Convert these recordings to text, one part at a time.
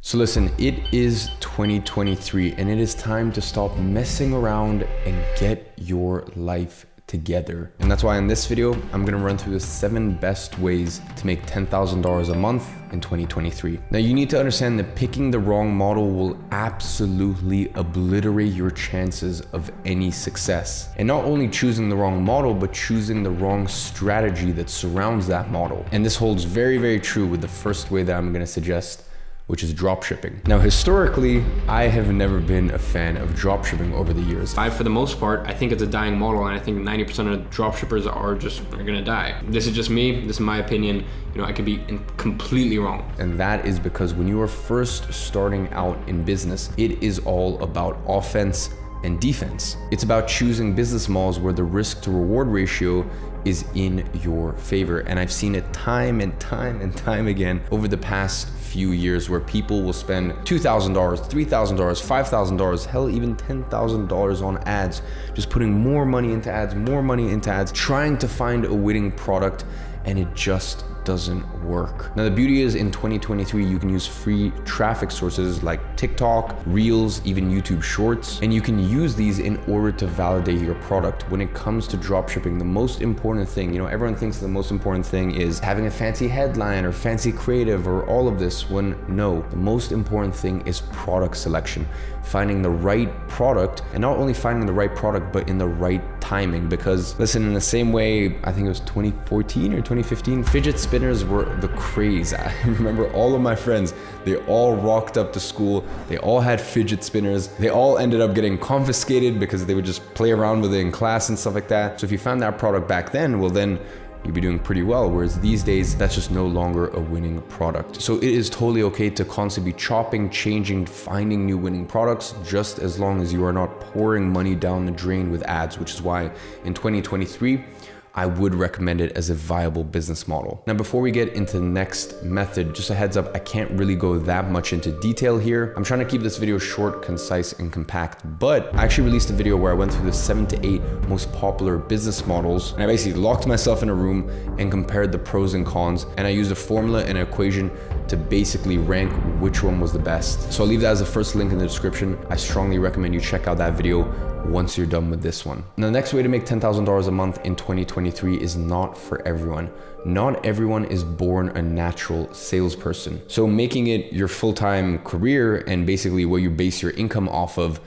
So listen, it is 2023 and it is time to stop messing around and get your life together. And that's why in this video, I'm gonna run through the 7 best ways to make $10,000 a month in 2023. Now you need to understand that picking the wrong model will absolutely obliterate your chances of any success. And not only choosing the wrong model, but choosing the wrong strategy that surrounds that model. And this holds very, very true with the first way that I'm gonna suggest, which is dropshipping. Now, historically, I have never been a fan of dropshipping over the years. For the most part, I think it's a dying model, and I think 90% of dropshippers are gonna die. This is just me, this is my opinion. You know, I could be completely wrong. And that is because when you are first starting out in business, it is all about offense and defense. It's about choosing business models where the risk to reward ratio is in your favor. And I've seen it time and time again over the past few years where people will spend $2,000, $3,000, $5,000, hell, even $10,000 on ads, just putting more money into ads, trying to find a winning product, and it just doesn't work. Now the beauty is in 2023, you can use free traffic sources like TikTok, Reels, even YouTube Shorts, and you can use these in order to validate your product. When it comes to dropshipping, the most important thing, you know, everyone thinks the most important thing is having a fancy headline or fancy creative or all of this, when no, the most important thing is product selection. Finding the right product, and not only finding the right product, but in the right timing. Because listen, in the same way, I think it was 2014 or 2015, fidget spinners were the craze. I remember all of my friends, they all rocked up to school, they all had fidget spinners, they all ended up getting confiscated because they would just play around with it in class and stuff like that. So if you found that product back then, well then, you'd be doing pretty well. Whereas these days, that's just no longer a winning product. So it is totally okay to constantly be chopping, changing, finding new winning products, just as long as you are not pouring money down the drain with ads, which is why in 2023, I would recommend it as a viable business model. Now, before we get into the next method, just a heads up, I can't really go that much into detail here. I'm trying to keep this video short, concise, and compact, but I actually released a video where I went through the 7 to 8 most popular business models. And I basically locked myself in a room and compared the pros and cons. And I used a formula and an equation to basically rank which one was the best. So I'll leave that as the first link in the description. I strongly recommend you check out that video once you're done with this one. Now, the next way to make $10,000 a month in 2023 is not for everyone. Not everyone is born a natural salesperson. So making it your full-time career and basically what you base your income off of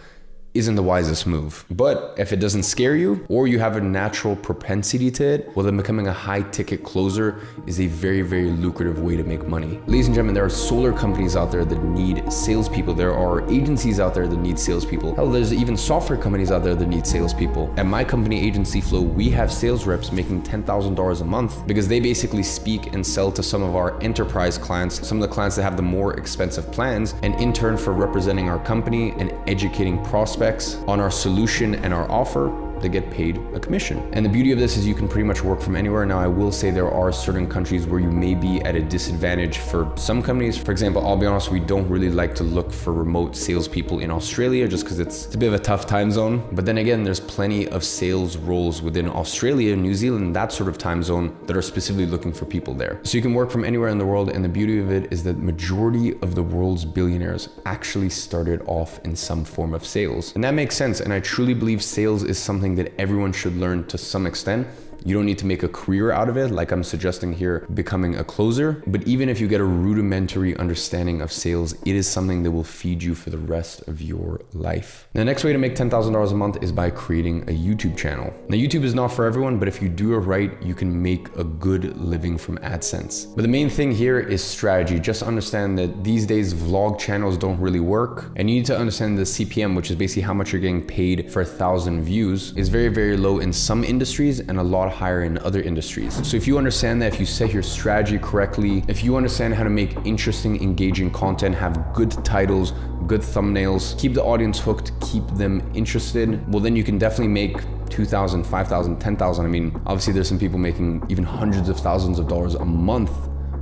isn't the wisest move. But if it doesn't scare you, or you have a natural propensity to it, well then becoming a high ticket closer is a very, very lucrative way to make money. Ladies and gentlemen, there are solar companies out there that need salespeople. There are agencies out there that need salespeople. Hell, there's even software companies out there that need salespeople. At my company, Agency Flow, we have sales reps making $10,000 a month because they basically speak and sell to some of our enterprise clients, some of the clients that have the more expensive plans, and in turn for representing our company and educating prospects on our solution and our offer, they get paid a commission. And the beauty of this is you can pretty much work from anywhere. Now, I will say there are certain countries where you may be at a disadvantage for some companies. For example, I'll be honest, we don't really like to look for remote salespeople in Australia just because it's a bit of a tough time zone. But then again, there's plenty of sales roles within Australia, New Zealand, that sort of time zone that are specifically looking for people there. So you can work from anywhere in the world. And the beauty of it is that majority of the world's billionaires actually started off in some form of sales. And that makes sense. And I truly believe sales is something that everyone should learn to some extent. You don't need to make a career out of it, like I'm suggesting here, becoming a closer. But even if you get a rudimentary understanding of sales, it is something that will feed you for the rest of your life. The next way to make $10,000 a month is by creating a YouTube channel. Now, YouTube is not for everyone, but if you do it right, you can make a good living from AdSense. But the main thing here is strategy. Just understand that these days vlog channels don't really work. And you need to understand the CPM, which is basically how much you're getting paid for 1,000 views, is very, very low in some industries and a lot higher in other industries. So if you understand that, if you set your strategy correctly, if you understand how to make interesting, engaging content, have good titles, good thumbnails, keep the audience hooked, keep them interested, well then you can definitely make 2,000, 5,000, 10,000. I mean, obviously there's some people making even hundreds of thousands of dollars a month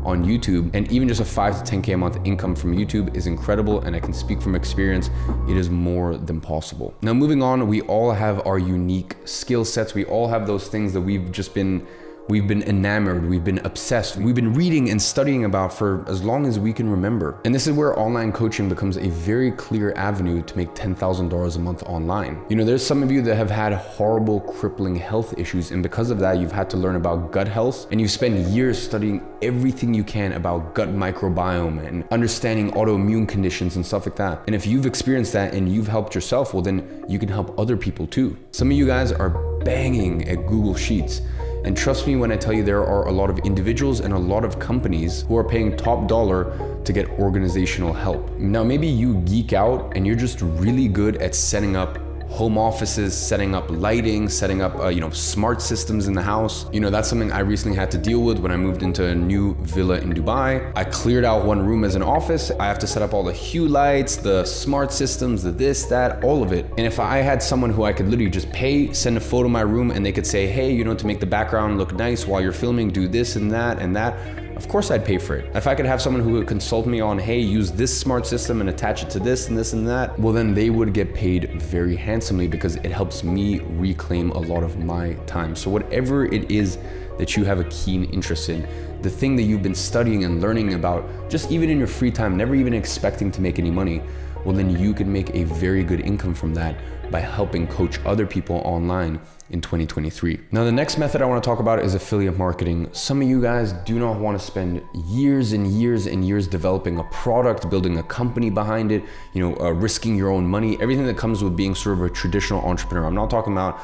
on YouTube, and even just a 5 to 10K a month income from YouTube is incredible, and I can speak from experience, it is more than possible. Now moving on, we all have our unique skill sets. We all have those things that we've just been we've been enamored, we've been obsessed, we've been reading and studying about for as long as we can remember. And this is where online coaching becomes a very clear avenue to make $10,000 a month online. You know, there's some of you that have had horrible, crippling health issues, and because of that, you've had to learn about gut health, and you've spent years studying everything you can about gut microbiome and understanding autoimmune conditions and stuff like that. And if you've experienced that and you've helped yourself, well, then you can help other people too. Some of you guys are banging at Google Sheets. And trust me when I tell you, there are a lot of individuals and a lot of companies who are paying top dollar to get organizational help. Now, maybe you geek out and you're just really good at setting up home offices, setting up lighting, setting up smart systems in the house. You know, that's something I recently had to deal with when I moved into a new villa in Dubai. I cleared out one room as an office. I have to set up all the hue lights, the smart systems, the this, that, all of it. And if I had someone who I could literally just pay, send a photo of my room, and they could say, hey, to make the background look nice while you're filming, do this and that and that, of course I'd pay for it. If I could have someone who would consult me on, hey, use this smart system and attach it to this and this and that, well, then they would get paid very handsomely because it helps me reclaim a lot of my time. So whatever it is that you have a keen interest in, the thing that you've been studying and learning about, just even in your free time, never even expecting to make any money, well, then you can make a very good income from that by helping coach other people online in 2023. Now, the next method I want to talk about is affiliate marketing. Some of you guys do not want to spend years and years and years developing a product, building a company behind it, risking your own money, everything that comes with being sort of a traditional entrepreneur. I'm not talking about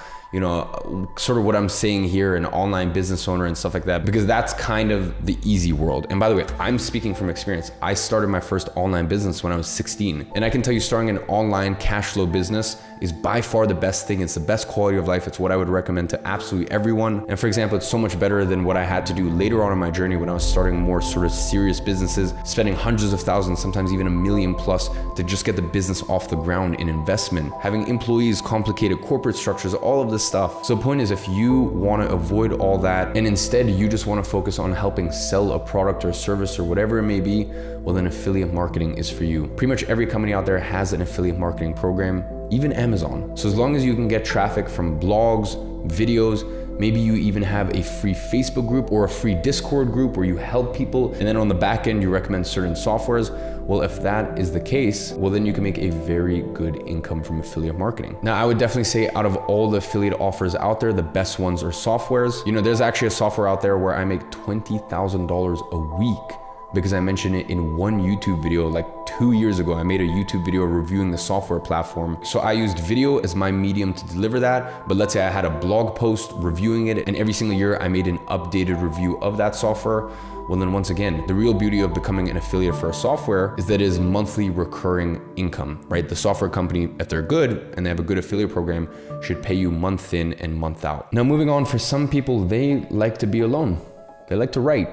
sort of what I'm saying here, an online business owner and stuff like that, because that's kind of the easy world. And by the way, I'm speaking from experience. I started my first online business when I was 16. And I can tell you, starting an online cash flow business is by far the best thing. It's the best quality of life. It's what I would recommend to absolutely everyone. And for example, it's so much better than what I had to do later on in my journey when I was starting more sort of serious businesses, spending hundreds of thousands, sometimes even $1 million plus to just get the business off the ground in investment, having employees, complicated corporate structures, all of this stuff. So the point is, if you want to avoid all that and instead you just want to focus on helping sell a product or service or whatever it may be, well, then affiliate marketing is for you. Pretty much every company out there has an affiliate marketing program, even Amazon. So as long as you can get traffic from blogs, videos, maybe you even have a free Facebook group or a free Discord group where you help people, and then on the back end you recommend certain softwares. Well, if that is the case, well, then you can make a very good income from affiliate marketing. Now, I would definitely say out of all the affiliate offers out there, the best ones are softwares. There's actually a software out there where I make $20,000 a week because I mentioned it in one YouTube video like 2 years ago. I made a YouTube video reviewing the software platform. So I used video as my medium to deliver that. But let's say I had a blog post reviewing it, and every single year I made an updated review of that software. Well, then once again, the real beauty of becoming an affiliate for a software is that it is monthly recurring income, right? The software company, if they're good and they have a good affiliate program, should pay you month in and month out. Now, moving on, for some people, they like to be alone. They like to write.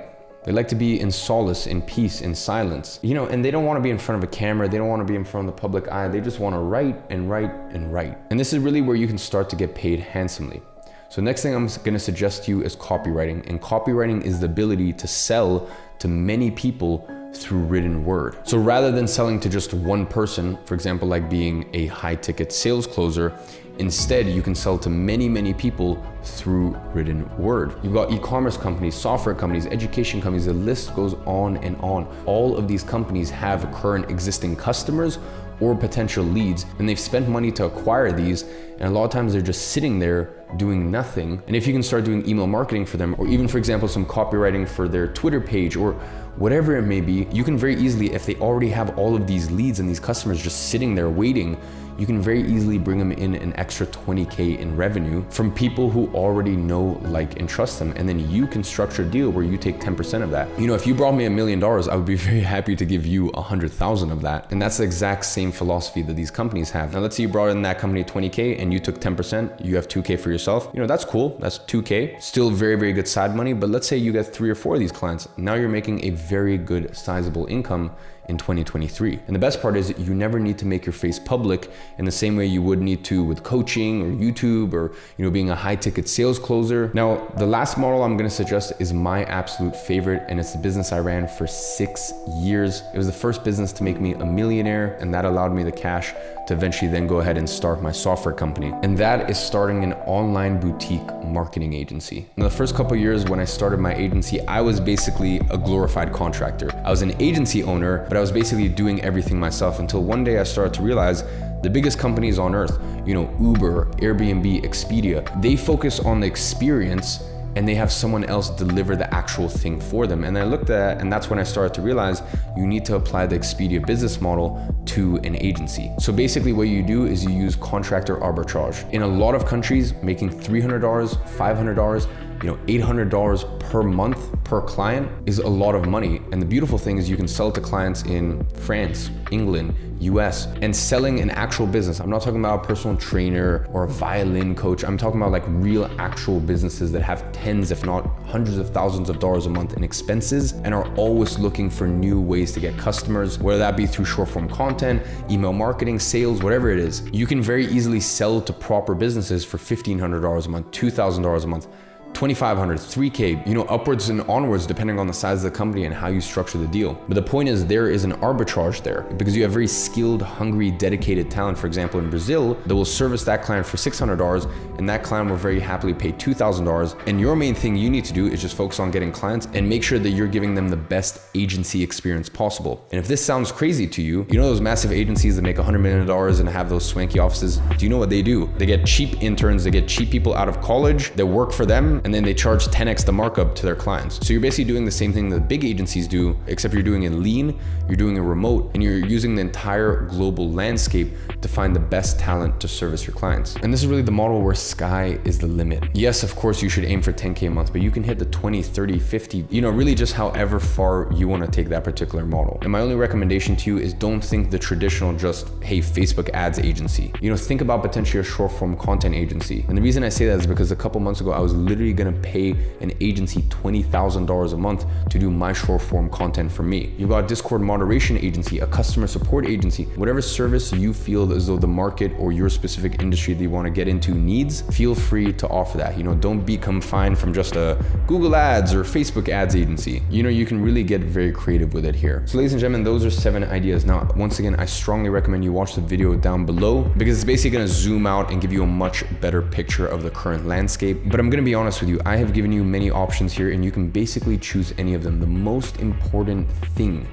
They like to be in solace, in peace, in silence, and they don't want to be in front of a camera. They don't want to be in front of the public eye. They just want to write and write and write. And this is really where you can start to get paid handsomely. So next thing I'm going to suggest to you is copywriting. And copywriting is the ability to sell to many people through written word. So rather than selling to just one person, for example, like being a high ticket sales closer, instead you can sell to many, many people through written word. You've got e-commerce companies, software companies, education companies, the list goes on and on. All of these companies have current existing customers or potential leads, and they've spent money to acquire these, and a lot of times they're just sitting there doing nothing. And if you can start doing email marketing for them, or even, for example, some copywriting for their Twitter page or whatever it may be, you can very easily, if they already have all of these leads and these customers just sitting there waiting, you can very easily bring them in an extra 20K in revenue from people who already know, like, and trust them. And then you can structure a deal where you take 10% of that. If you brought me $1 million, I would be very happy to give you 100,000 of that. And that's the exact same philosophy that these companies have. Now, let's say you brought in that company 20K and you took 10%, you have 2K for yourself. That's cool. That's 2K. Still very, very good side money. But let's say you get 3 or 4 of these clients. Now you're making a very good sizable income in 2023. And the best part is you never need to make your face public in the same way you would need to with coaching or YouTube or being a high ticket sales closer. Now, the last model I'm going to suggest is my absolute favorite, and it's the business I ran for 6 years. It was the first business to make me a millionaire, and that allowed me the cash to eventually then go ahead and start my software company. And that is starting an online boutique marketing agency. In the first couple of years when I started my agency, I was basically a glorified contractor. I was an agency owner, but I was basically doing everything myself until one day I started to realize the biggest companies on earth, Uber, Airbnb, Expedia, they focus on the experience and they have someone else deliver the actual thing for them. And I looked at, and that's when I started to realize you need to apply the Expedia business model to an agency. So basically what you do is you use contractor arbitrage. In a lot of countries, making $300, $500, $800 per month per client is a lot of money. And the beautiful thing is you can sell to clients in France, England, US, and selling an actual business. I'm not talking about a personal trainer or a violin coach. I'm talking about like real actual businesses that have tens, if not hundreds of thousands of dollars a month in expenses and are always looking for new ways to get customers, whether that be through short form content, email marketing, sales, whatever it is. You can very easily sell to proper businesses for $1,500 a month, $2,000 a month, $2,500, $3K, upwards and onwards depending on the size of the company and how you structure the deal. But the point is there is an arbitrage there because you have very skilled, hungry, dedicated talent, for example, in Brazil, that will service that client for $600 and that client will very happily pay $2,000. And your main thing you need to do is just focus on getting clients and make sure that you're giving them the best agency experience possible. And if this sounds crazy to you, those massive agencies that make $100 million and have those swanky offices, do you know what they do? They get cheap interns, they get cheap people out of college that work for them, and then they charge 10x the markup to their clients. So you're basically doing the same thing that big agencies do, except you're doing it lean, you're doing it remote, and you're using the entire global landscape to find the best talent to service your clients. And this is really the model where sky is the limit. Yes, of course, you should aim for 10K a month, but you can hit the 20, 30, 50, really just however far you want to take that particular model. And my only recommendation to you is don't think the traditional just, hey, Facebook ads agency. Think about potentially a short form content agency. And the reason I say that is because a couple months ago, I was literally gonna pay an agency $20,000 a month to do my short form content for me. You've got a Discord moderation agency, a customer support agency, whatever service you feel as though the market or your specific industry that you want to get into needs, feel free to offer that. Don't be confined from just a Google ads or Facebook ads agency. You can really get very creative with it here. So ladies and gentlemen, those are 7 ideas. Now, once again, I strongly recommend you watch the video down below because it's basically going to zoom out and give you a much better picture of the current landscape. But I'm going to be honest with you, I have given you many options here and you can basically choose any of them. The most important thing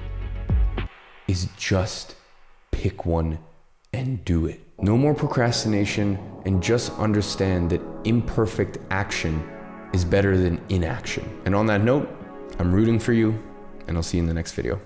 is just pick one and do it. No more procrastination, and just understand that imperfect action is better than inaction. And on that note, I'm rooting for you and I'll see you in the next video.